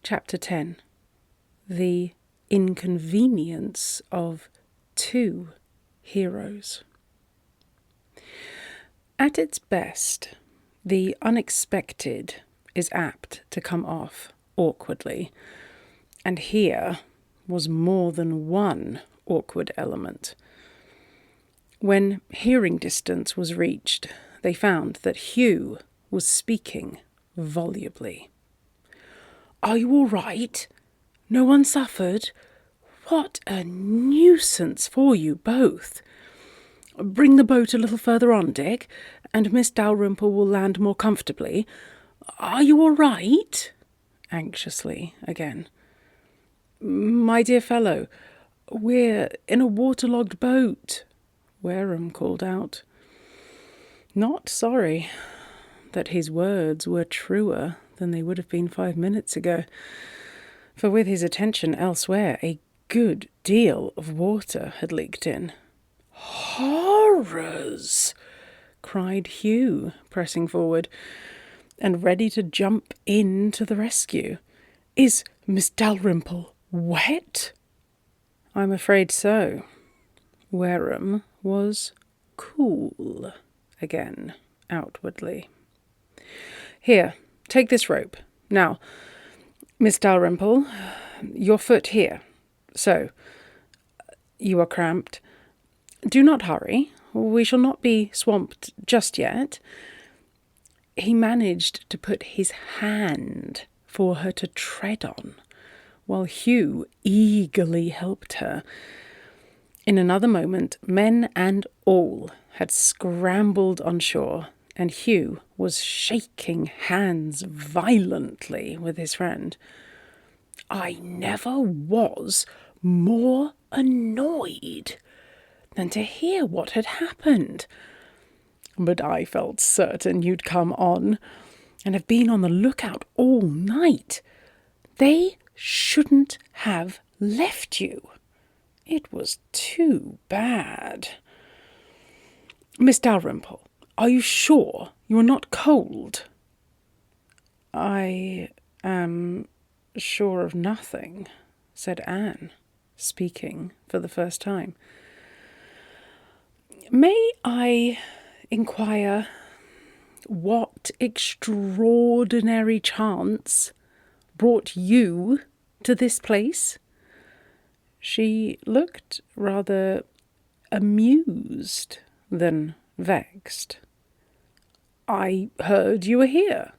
Chapter 10. The Inconvenience of Two Heroes. At its best, the unexpected is apt to come off awkwardly, and here was more than one awkward element. When hearing distance was reached, they found that Hugh was speaking volubly. "Are you all right? No one suffered? What a nuisance for you both. Bring the boat a little further on, Dick, and Miss Dalrymple will land more comfortably. Are you all right?" Anxiously again. "My dear fellow, we're in a waterlogged boat," Wareham called out. Not sorry that his words were truer than they would have been 5 minutes ago, for with his attention elsewhere, a good deal of water had leaked in. "Horrors!" cried Hugh, pressing forward, and ready to jump in to the rescue. "Is Miss Dalrymple wet?" "I'm afraid so." Wareham was cool again, outwardly. "Here, take this rope. Now, Miss Dalrymple, your foot here. So. You are cramped. Do not hurry. We shall not be swamped just yet." He managed to put his hand for her to tread on, while Hugh eagerly helped her. In another moment, men and all had scrambled on shore, and Hugh was shaking hands violently with his friend. "I never was more annoyed than to hear what had happened. But I felt certain you'd come on, and have been on the lookout all night. They shouldn't have left you. It was too bad. Miss Dalrymple, are you sure you are not cold?" "I am sure of nothing," said Anne, speaking for the first time. "May I inquire what extraordinary chance brought you to this place?" She looked rather amused than vexed. "I heard you were here."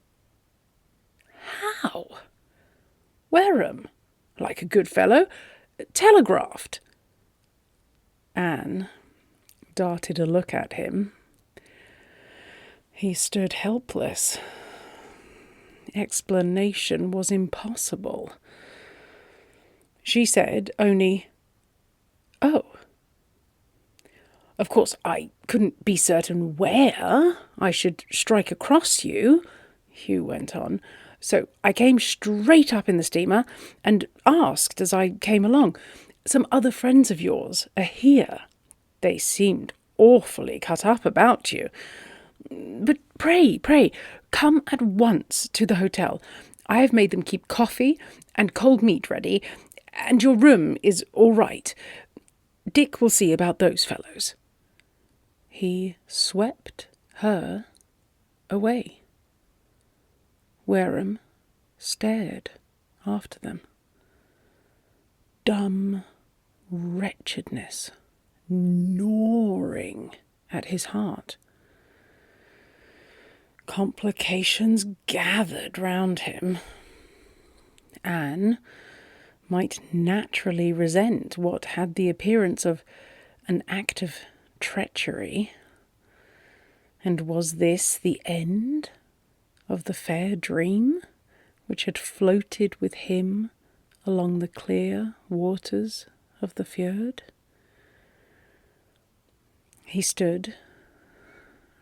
"How?" "Wareham, like a good fellow, telegraphed." Anne darted a look at him. He stood helpless. Explanation was impossible. She said only, "Oh." "Of course, I couldn't be certain where I should strike across you," Hugh went on, "so I came straight up in the steamer and asked as I came along. Some other friends of yours are here. They seemed awfully cut up about you. But pray, come at once to the hotel. I have made them keep coffee and cold meat ready, and your room is all right. Dick will see about those fellows." He swept her away. Wareham stared after them. Dumb wretchedness gnawing at his heart. Complications gathered round him. Anne might naturally resent what had the appearance of an act of treachery. And was this the end of the fair dream which had floated with him along the clear waters of the fjord? He stood,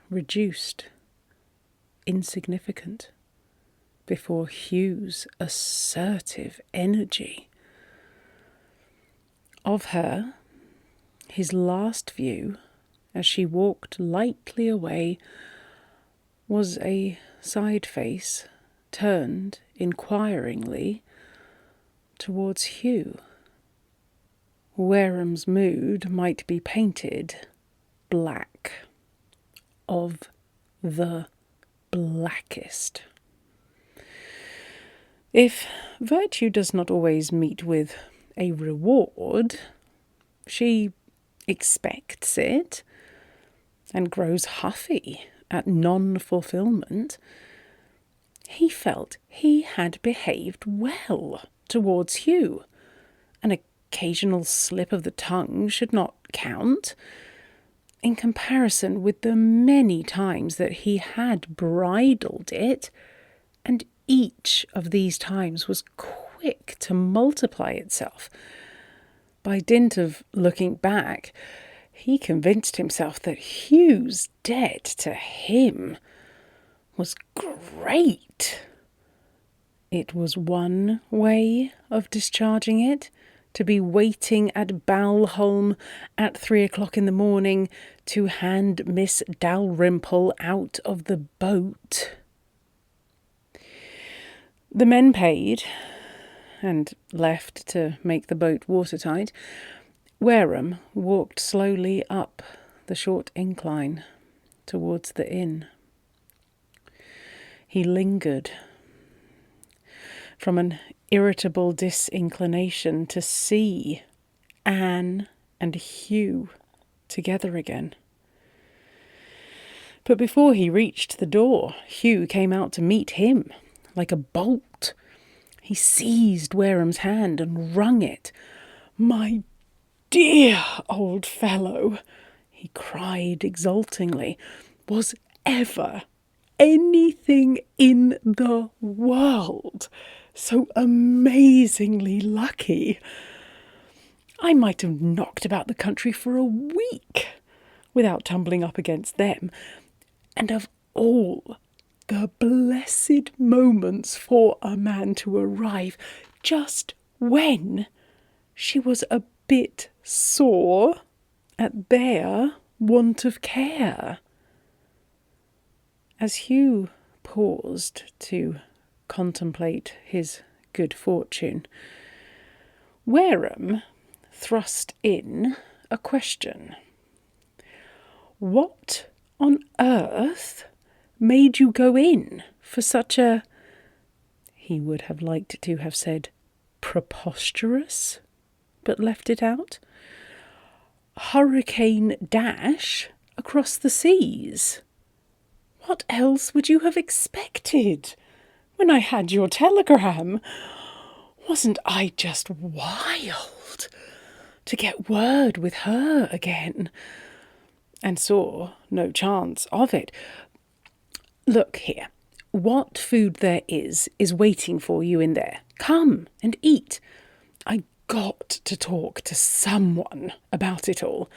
reduced, insignificant, before Hugh's assertive energy. Of her, his last view, as she walked lightly away, was a side face turned inquiringly towards Hugh. Wareham's mood might be painted black, of the blackest. If virtue does not always meet with a reward, she expects it and grows huffy at non-fulfillment. He felt he had behaved well towards Hugh. An occasional slip of the tongue should not count in comparison with the many times that he had bridled it, and each of these times was quick to multiply itself. By dint of looking back, he convinced himself that Hugh's debt to him was great. It was one way of discharging it, to be waiting at Balholm at 3 o'clock in the morning to hand Miss Dalrymple out of the boat. The men paid and left to make the boat watertight. Wareham walked slowly up the short incline towards the inn. He lingered from an irritable disinclination to see Anne and Hugh together again. But before he reached the door, Hugh came out to meet him like a bolt. He seized Wareham's hand and wrung it. "My dear old fellow," he cried exultingly, "was ever anything in the world so amazingly lucky? I might have knocked about the country for a week without tumbling up against them. And of all the blessed moments for a man to arrive just when she was a bit sore at their want of care." As Hugh paused to contemplate his good fortune, Wareham thrust in a question. "What on earth made you go in for such a," he would have liked to have said preposterous, but left it out, "hurricane dash across the seas? What else would you have expected when I had your telegram? Wasn't I just wild to get word with her again, and saw no chance of it? Look here, what food there is waiting for you in there. Come and eat. I got to talk to someone about it all,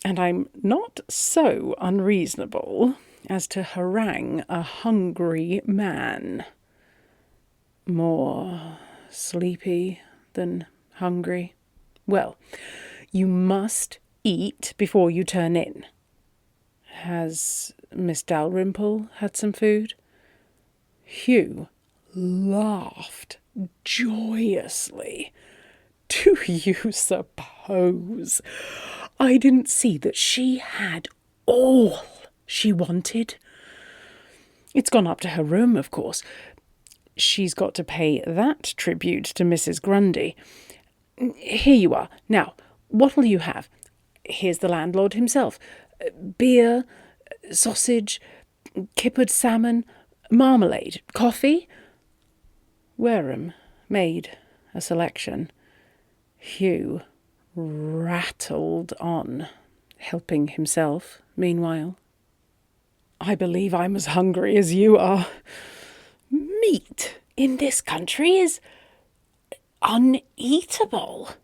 and I'm not so unreasonable as to harangue a hungry man. More sleepy than hungry. Well, you must eat before you turn in. Has Miss Dalrymple had some food?" Hugh laughed joyously. "Do you suppose I didn't see that she had all she wanted? It's gone up to her room, of course. She's got to pay that tribute to Mrs. Grundy. Here you are. Now, what'll you have? Here's the landlord himself. Beer, sausage, kippered salmon, marmalade, coffee." Wareham made a selection. Hugh rattled on, helping himself meanwhile. "I believe I'm as hungry as you are. Meat in this country is uneatable.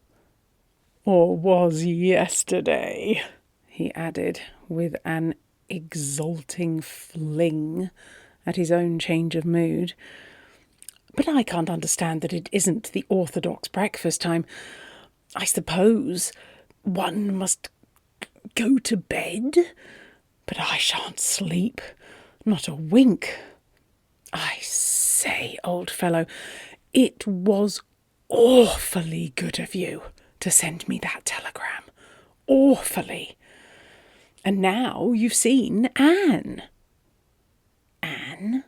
Or was yesterday," he added, with an exulting fling at his own change of mood. "But I can't understand that it isn't the orthodox breakfast time. I suppose one must go to bed, but I shan't sleep, not a wink. I say, old fellow, it was awfully good of you to send me that telegram. Awfully. And now you've seen Anne. Anne?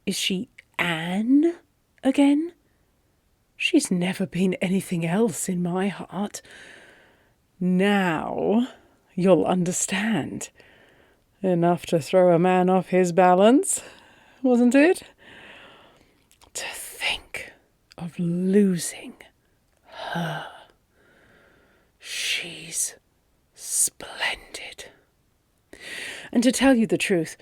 Is she Anne again? She's never been anything else in my heart. Now you'll understand. Enough to throw a man off his balance, wasn't it? To think of losing her. She's splendid. And to tell you the truth,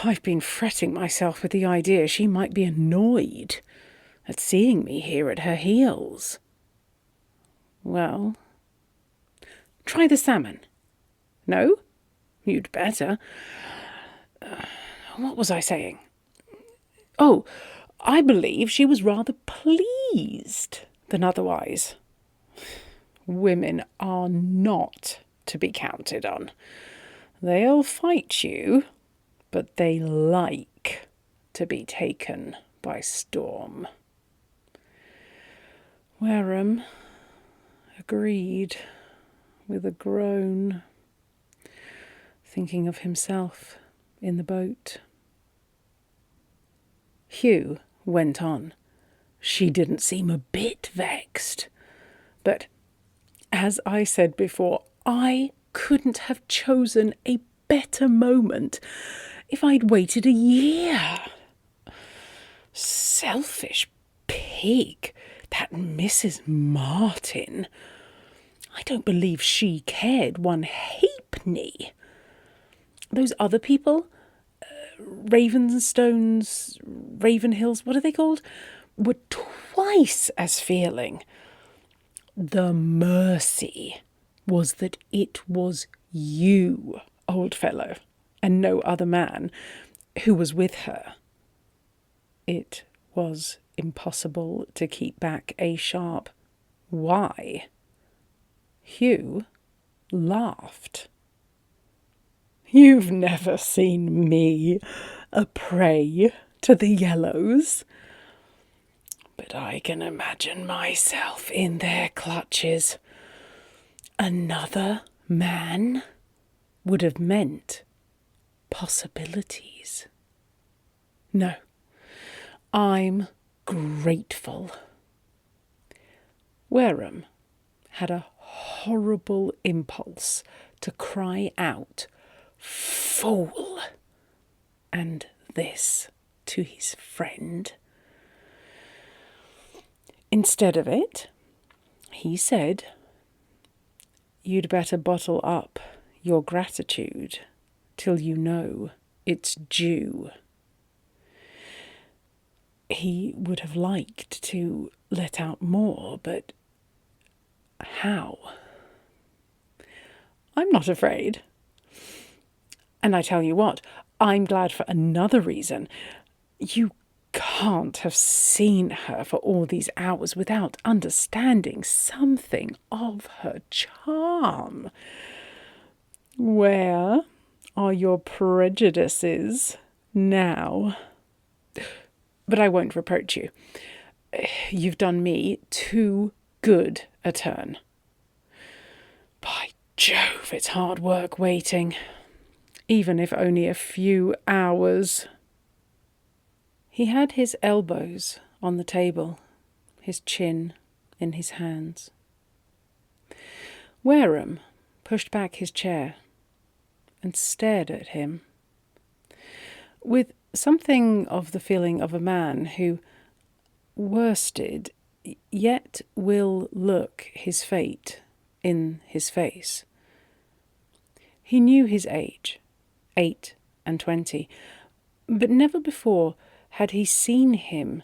I've been fretting myself with the idea she might be annoyed at seeing me here at her heels. Well, try the salmon. No? You'd better. What was I saying? Oh, I believe she was rather pleased than otherwise. Women are not to be counted on. They'll fight you, but they like to be taken by storm. Wareham agreed with a groan, thinking of himself in the boat. Hugh went on. She didn't seem a bit vexed. But, as I said before, I couldn't have chosen a better moment if I'd waited a year. Selfish pig, that Mrs. Martin. I don't believe she cared one halfpenny. Those other people, Ravenstones, Ravenhills, what are they called, were twice as feeling. The mercy was that it was you, old fellow, and no other man, who was with her. It was impossible to keep back a sharp why. Hugh laughed. You've never seen me a prey to the yellows, but I can imagine myself in their clutches. Another man would have meant possibilities. No, I'm grateful. Wareham had a horrible impulse to cry out, "Fool!" and this to his friend. Instead of it, he said, "You'd better bottle up your gratitude till you know it's due." He would have liked to let out more, but how? I'm not afraid. And I tell you what, I'm glad for another reason. You can't have seen her for all these hours without understanding something of her charm. Where are your prejudices now? But I won't reproach you. You've done me too good a turn. By Jove, it's hard work waiting, even if only a few hours. He had his elbows on the table, his chin in his hands. Wareham pushed back his chair and stared at him with something of the feeling of a man who, worsted, yet will look his fate in his face. He knew his age, 28, but never before had he seen him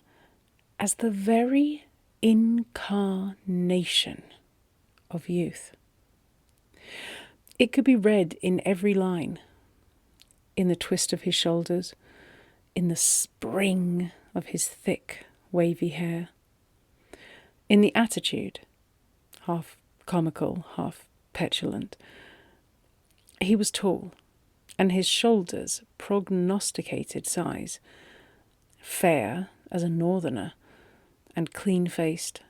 as the very incarnation of youth. It could be read in every line, in the twist of his shoulders, in the spring of his thick, wavy hair, in the attitude, half comical, half petulant. He was tall, and his shoulders prognosticated size, fair as a northerner, and clean-faced,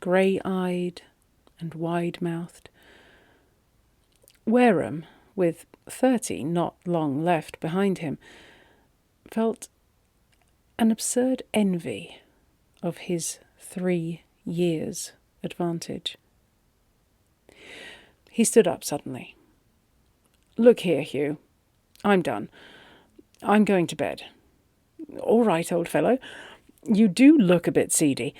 grey-eyed and wide-mouthed. Wareham, with 30 not long left behind him, felt an absurd envy of his 3 years' advantage. He stood up suddenly. "Look here, Hugh. I'm done. I'm going to bed." "All right, old fellow. You do look a bit seedy.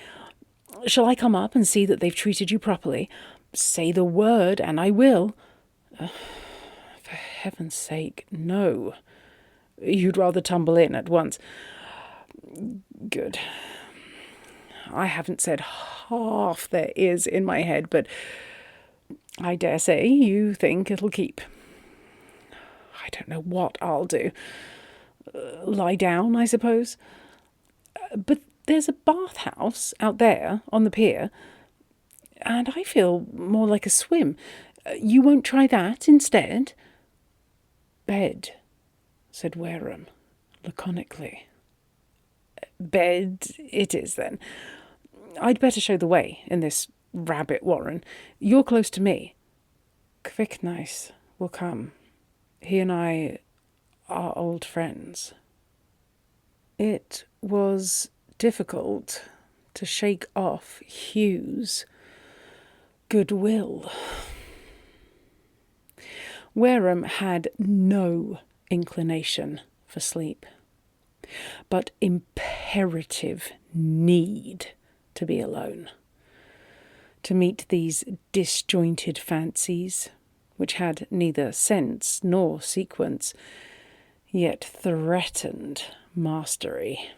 Shall I come up and see that they've treated you properly? Say the word, and I will." For heaven's sake, no. You'd rather tumble in at once. Good. I haven't said half there is in my head, but I dare say you think it'll keep. I don't know what I'll do. Lie down, I suppose. But there's a bathhouse out there on the pier, and I feel more like a swim. You won't try that instead?" "Bed," said Wareham, laconically. "Bed it is, then. I'd better show the way in this rabbit warren. You're close to me. Quick-nice will come. He and I are old friends." It was difficult to shake off Hugh's goodwill. Wareham had no inclination for sleep, but imperative need to be alone, to meet these disjointed fancies, which had neither sense nor sequence, yet threatened mastery.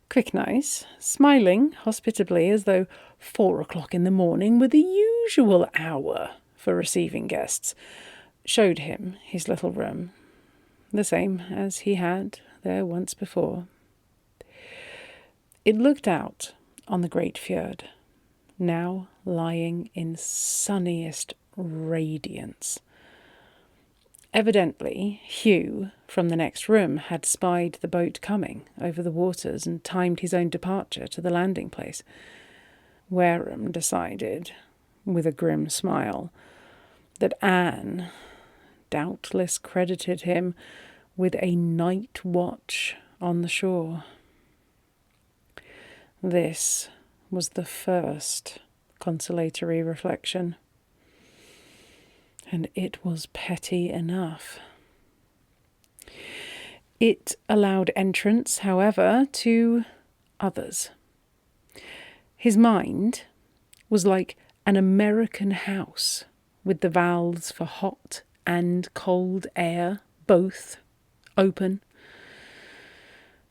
Quick-nice, smiling hospitably as though 4 o'clock in the morning were the usual hour for receiving guests, showed him his little room, the same as he had there once before. It looked out on the great fjord, now lying in sunniest radiance. Evidently, Hugh, from the next room, had spied the boat coming over the waters and timed his own departure to the landing place. Wareham decided, with a grim smile, that Anne doubtless credited him with a night watch on the shore. This was the first consolatory reflection, and it was petty enough. It allowed entrance, however, to others. His mind was like an American house, with the valves for hot and cold air both open.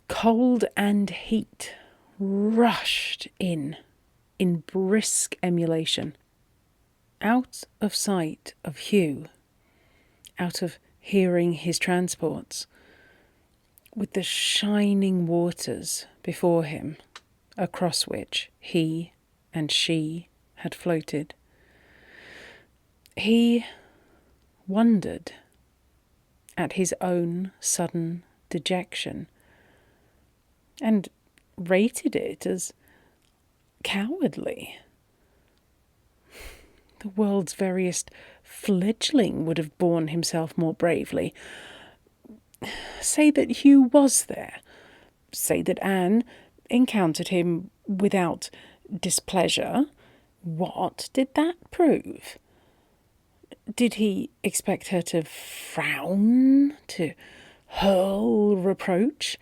Cold and heat rushed in brisk emulation, out of sight of Hugh, out of hearing his transports, with the shining waters before him, across which he and she had floated. He wondered at his own sudden dejection, and rated it as cowardly. The world's veriest fledgling would have borne himself more bravely. Say that Hugh was there. Say that Anne encountered him without displeasure. What did that prove? Did he expect her to frown, to hurl reproach?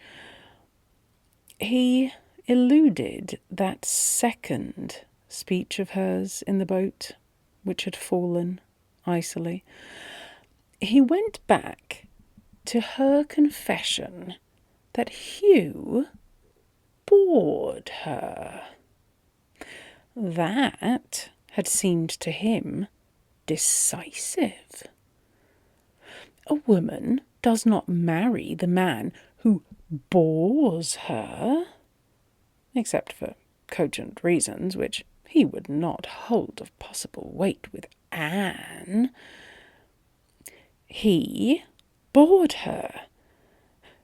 He eluded that second speech of hers in the boat, which had fallen icily. He went back to her confession that Hugh bored her. That had seemed to him decisive. A woman does not marry the man who bores her, except for cogent reasons which he would not hold of possible weight with Anne. He bored her.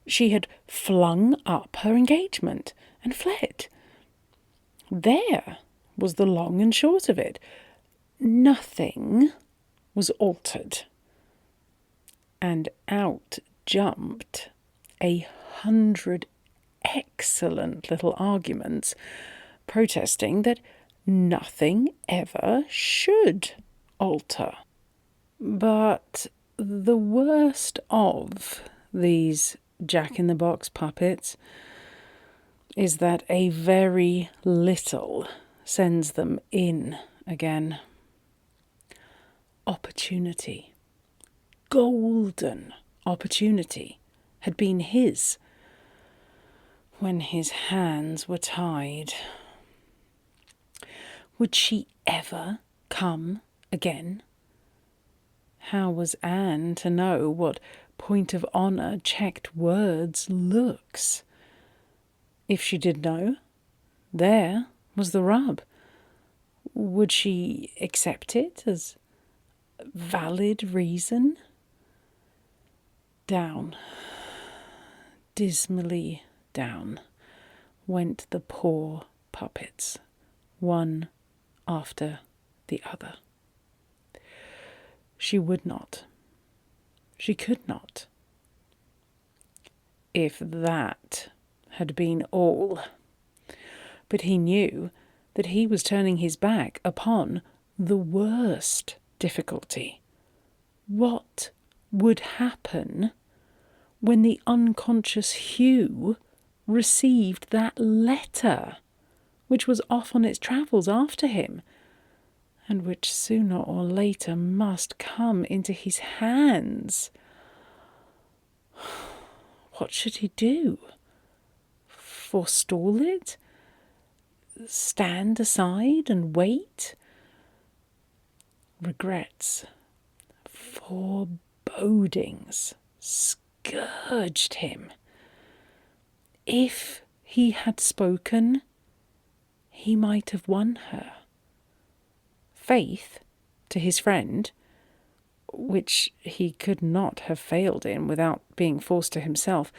She had flung up her engagement and fled. There was the long and short of it. Nothing was altered. And out jumped 100 excellent little arguments protesting that nothing ever should alter. But the worst of these jack-in-the-box puppets is that a very little sends them in again. Opportunity, golden opportunity, had been his when his hands were tied. Would she ever come again? How was Anne to know what point of honour checked words looks? If she did know, there was the rub. Would she accept it as valid reason? Down, dismally down, went the poor puppets, one after the other. She would not. She could not. If that had been all. But he knew that he was turning his back upon the worst difficulty. What would happen when the unconscious Hugh received that letter, which was off on its travels after him, and which sooner or later must come into his hands? What should he do? Forestall it? Stand aside and wait? Regrets, forebodings scourged him. If he had spoken, he might have won her. Faith to his friend, which he could not have failed in without being forced to himself,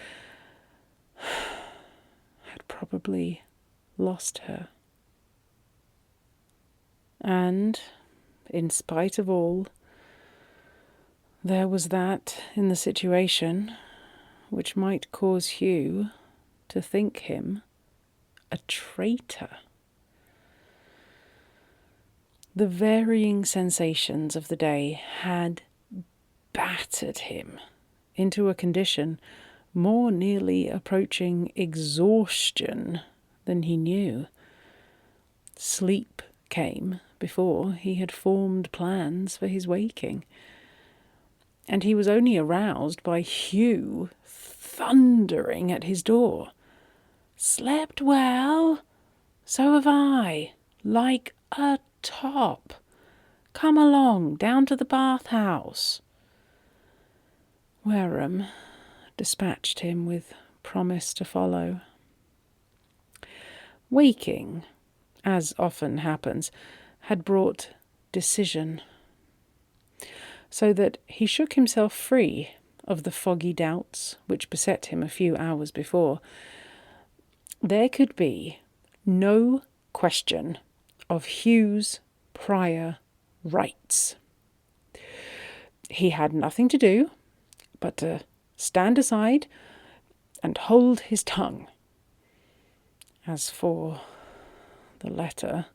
had probably lost her. And, in spite of all, there was that in the situation which might cause Hugh to think him a traitor. The varying sensations of the day had battered him into a condition more nearly approaching exhaustion than he knew. Sleep came before he had formed plans for his waking, and he was only aroused by Hugh thundering at his door. "Slept well? So have I. Like a top. Come along, down to the bathhouse." Wareham dispatched him with promise to follow. Waking, as often happens, had brought decision, so that he shook himself free of the foggy doubts which beset him a few hours before. There could be no question of Hugh's prior rights. He had nothing to do but to stand aside and hold his tongue. As for the letter,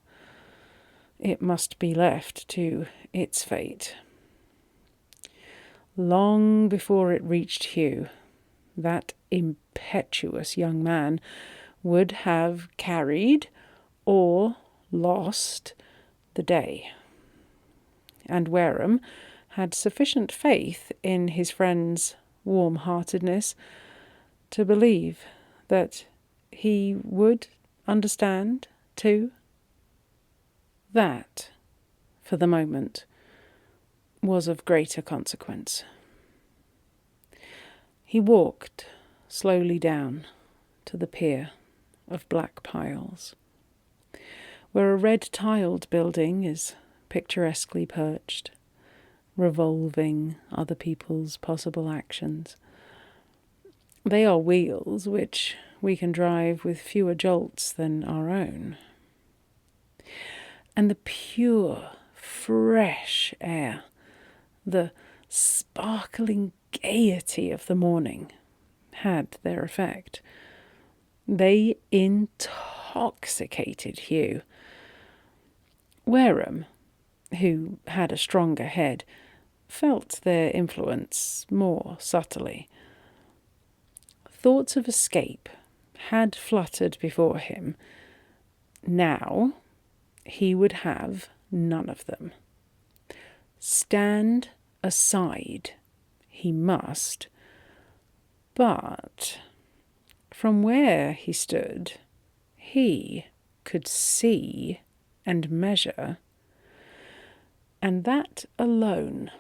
it must be left to its fate. Long before it reached Hugh, that impetuous young man would have carried or lost the day. And Wareham had sufficient faith in his friend's warm-heartedness to believe that he would understand too. That, for the moment, was of greater consequence. He walked slowly down to the pier of black piles, where a red-tiled building is picturesquely perched, revolving other people's possible actions. They are wheels which we can drive with fewer jolts than our own. And the pure, fresh air, the sparkling gaiety of the morning had their effect. They intoxicated Hugh. Wareham, who had a stronger head, felt their influence more subtly. Thoughts of escape had fluttered before him. Now he would have none of them. Stand aside he must, but from where he stood he could see and measure, and that alone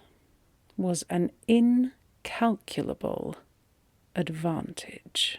was an incalculable advantage.